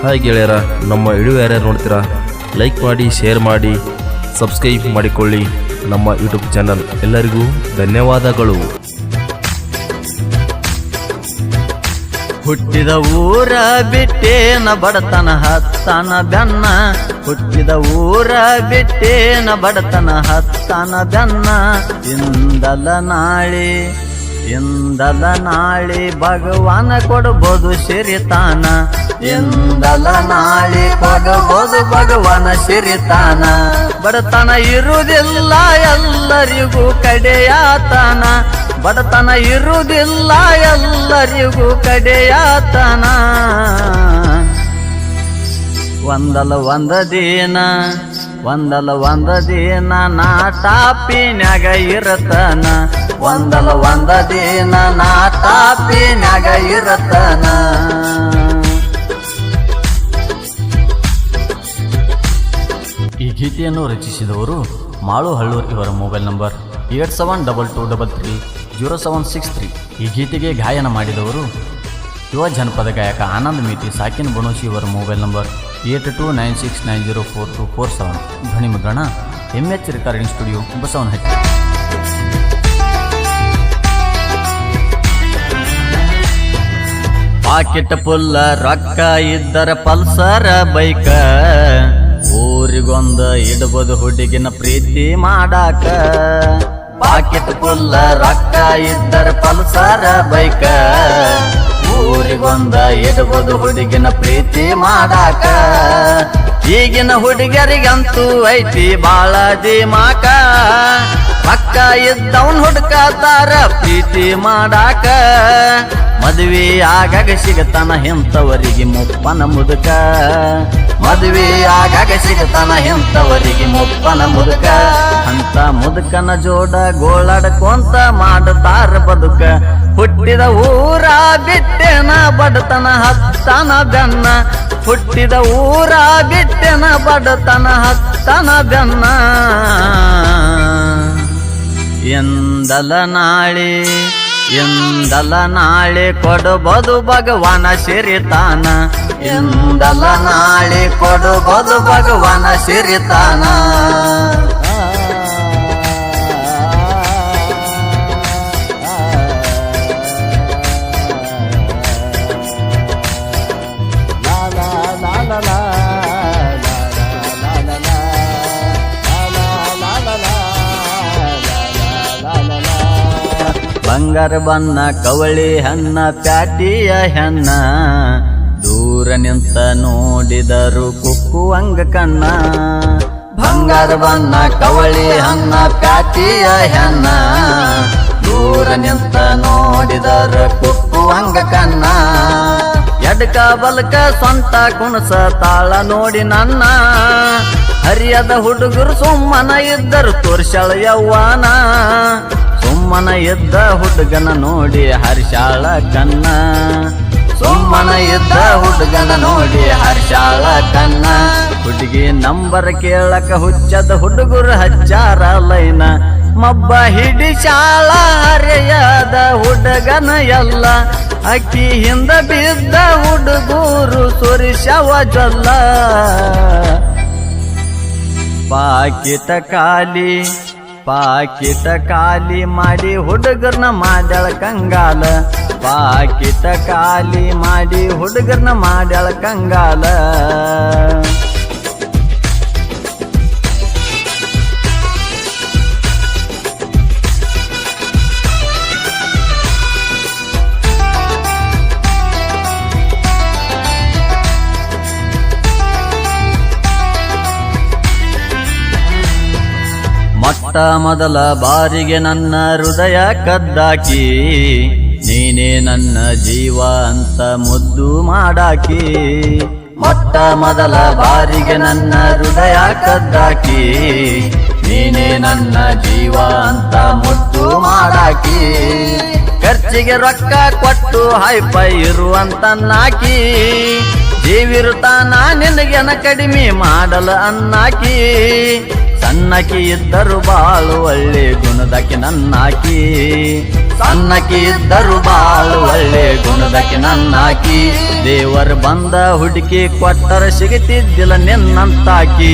Hi ಗೆಳೆಯರ, ನಮ್ಮ video ಯಾರ್ಯಾರು ನೋಡ್ತೀರಾ ಲೈಕ್ ಮಾಡಿ, ಶೇರ್ ಮಾಡಿ, ಸಬ್ಸ್ಕ್ರೈಬ್ ಮಾಡಿಕೊಳ್ಳಿ ನಮ್ಮ ಯೂಟ್ಯೂಬ್ ಚಾನಲ್. ಎಲ್ಲರಿಗೂ ಧನ್ಯವಾದಗಳು. ಹುಟ್ಟಿದ ಊರ ಬಿಟ್ಟೇನ ಬಡತನ ಹತ್ತನ ಬೆನ್ನ, ಹುಟ್ಟಿದ ಊರ ಬಿಟ್ಟೇನ ಬಡತನ ಹತ್ತನ ಬೆನ್ನ. ಇಂದಲ ನಾಳೆ ಭಗವಾನ ಕೊಡಬಹುದು ಸಿರಿತಾನ, ಇಂದಲ ನಾಳೆ ಕೊಡಬಹುದು ಭಗವಾನ ಸಿರಿತಾನ. ಬಡತನ ಇರುವುದಿಲ್ಲ ಎಲ್ಲರಿಗೂ ಕಡೆಯಾತನ, ಬಡತನ ಇರುವುದಿಲ್ಲ ಎಲ್ಲರಿಗೂ ಕಡೆಯಾತನ. ಒಂದಲ್ಲ ಒಂದ ದಿನ ನಾ ಟಾಪಿನ್ಯಾಗ ಇರತನ, ಒಂದಲ್ಲ ಒಂದ ದಿನ ನಾ ಟಾಪಿನ್ಯಾಗ ಇರತನ. ಈ ಗೀತೆಯನ್ನು ರಚಿಸಿದವರು ಮಾಳು ಹಳ್ಳೂರ್. ಇವರ ಮೊಬೈಲ್ ನಂಬರ್ 8722330763. ಈ ಗೀತೆಗೆ ಗಾಯನ ಮಾಡಿದವರು ಯುವ ಜನಪದ ಗಾಯಕ ಆನಂದ್ ಮೇಟಿ. ಸಾಕಿನ್ ಬಣೋಶಿ. ಇವರ ಮೊಬೈಲ್ ನಂಬರ್ 8296904247. ಧ್ವನಿ ಮುದ್ರಣ MH ರೆಕಾರ್ಡಿಂಗ್ ಸ್ಟುಡಿಯೋ, ಬಸವನಹಟ್ಟಿ. ಪಾಕೆಟ್ ಫುಲ್ಲ ರೊಕ್ಕ ಇದ್ದರ ಪಲ್ಸರ ಬೈಕ, ಊರಿಗೊಂದ ಇಡಬಹುದು ಹುಡುಗಿನ ಪ್ರೀತಿ ಮಾಡಾಕ. ಪಾಕೆಟ್ ಫುಲ್ಲ ರೊಕ್ಕ ಇದ್ದರ ಪಲ್ಸರ ಬೈಕ, ಊರಿಗೊಂದ ಇಡಬಹುದು ಹುಡುಗಿನ ಪ್ರೀತಿ ಮಾಡಾಕ. ಈಗಿನ ಹುಡುಗರಿಗಂತೂ ಐತಿ ಬಾಳ ದಿಮಾಕ, ಪಕ್ಕ ಇದ್ದವನ್ ಹುಡುಕಾತಾರ ಪ್ರೀತಿ ಮಾಡಾಕ. ಮದುವೆ ಆಗಾಗ ಸಿಗತಾನ ಇಂಥವರಿಗೆ ಮುಪ್ಪನ ಮುದುಕ, ಮದುವೆ ಆಗಾಗ ಸಿಗತಾನ ಇಂಥವರಿಗೆ ಮುಪ್ಪನ ಮುದುಕ. ಅಂತ ಮುದುಕನ ಜೋಡ ಗೋಳಾಡ್ಕೊಂತ ಮಾಡುತ್ತಾರ ಬದುಕ. ಹುಟ್ಟಿದ ಊರ ಬಿಟ್ಟೆನ ಬಡತನ ಹತ್ತನ ಬೆನ್ನ, ಹುಟ್ಟಿದ ಊರ ಬಿಟ್ಟೆನ ಬಡತನ ಹತ್ತನ ಬೆನ್ನ. ಎಂದಲ ನಾಳೆ ಕೊಡಬಹುದು ಭಗವಾನ ಸಿರಿತಾನ, ಎಂದಲ ನಾಳೆ ಕೊಡಬಹುದು ಭಗವಾನ ಸಿರಿತಾನ. ಬಂಗಾರ ಬಣ್ಣ ಕವಳಿ ಹಣ್ಣ ಪ್ಯಾಟಿಯ ಹೆಣ್ಣ, ದೂರ ನಿಂತ ನೋಡಿದರು ಕುಕ್ಕುವಂಗ ಕಣ್ಣ. ಬಂಗಾರ ಬಣ್ಣ ಕವಳಿ ಹಣ್ಣ ಪ್ಯಾಟಿಯ ಹೆಣ್ಣ, ದೂರ ನಿಂತ ನೋಡಿದರು ಕುಕ್ಕುವಂಗ ಕಣ್ಣ. ಎಡ್ಕ ಬಲ್ಕ ಸ್ವಂತ ಕುಣಸ ತಾಳ ನೋಡಿ ನನ್ನ, ಹರಿಯದ ಹುಡುಗರು ಸುಮ್ಮನ ಇದ್ದರು ತೋರ್ಸಳ ಯವ್ವಾನ. ಸುಮ್ಮನ ಎದ್ದ ಹುಡುಗನ ನೋಡಿ ಹರ್ಷಾಳ ಕನ್ನ, ಸುಮ್ಮನ ಎದ್ದ ಹುಡುಗನ ನೋಡಿ ಹರ್ಷಾಳ ಕನ್ನ. ಹುಡುಗಿ ನಂಬರ್ ಕೇಳಕ ಹುಚ್ಚದ ಹುಡುಗರು ಹಚ್ಚಾರ ಲೈನ, ಮಬ್ಬ ಹಿಡಿಶಾಳ ಹರೆಯದ ಹುಡುಗನ ಎಲ್ಲ. ಅಕ್ಕಿ ಹಿಂದ ಬಿದ್ದ ಹುಡುಗರು ಸುರಿಶವ ಜೊಲ್ಲ. ಪಾಕಿಟ ಖಾಲಿ ಮಾಡಿ ಹುಡುಗರ್ನ ಮಾಡ್ಯಾಳ ಕಂಗಾಲ, ಪಾಕಿಟ ಖಾಲಿ ಮಾಡಿ ಹುಡುಗರ್ನ ಮಾಡ್ಯಾಳ ಕಂಗಾಲ. ಮೊಟ್ಟ ಮೊದಲ ಬಾರಿಗೆ ನನ್ನ ಹೃದಯ ಕದ್ದಾಕಿ, ನೀನೇ ನನ್ನ ಜೀವ ಅಂತ ಮುದ್ದು ಮಾಡಾಕಿ. ಮೊಟ್ಟ ಮೊದಲ ಬಾರಿಗೆ ನನ್ನ ಹೃದಯ ಕದ್ದಾಕಿ, ನೀನೇ ನನ್ನ ಜೀವ ಅಂತ ಮುದ್ದು ಮಾಡಾಕಿ. ಖರ್ಚಿಗೆ ರೊಕ್ಕ ಕೊಟ್ಟು ಹೈಫೈ ಇರುವಂತ ನಾಕಿ, ಜೀವಿರುತ್ತಾನ ನಿನಗೆನ ಕಡಿಮೆ ಮಾಡಲು ಅನ್ನಾಕಿ. ಸಣ್ಣಕಿ ಇದ್ದರು ಬಾಳು ಒಳ್ಳೆ ಗುಣದಕ್ಕೆ ನನ್ನಾಕಿ, ಸಣ್ಣಕಿ ಇದ್ದರು ಬಾಳ ಒಳ್ಳೆ ಗುಣದಕ್ಕೆ ನನ್ನಾಕಿ ದೇವರ್ ಬಂದ ಹುಡುಕಿ ಕೊಟ್ಟರ ಸಿಗತಿದ್ದಿಲ್ಲ ನಿನ್ನಂತಾಕಿ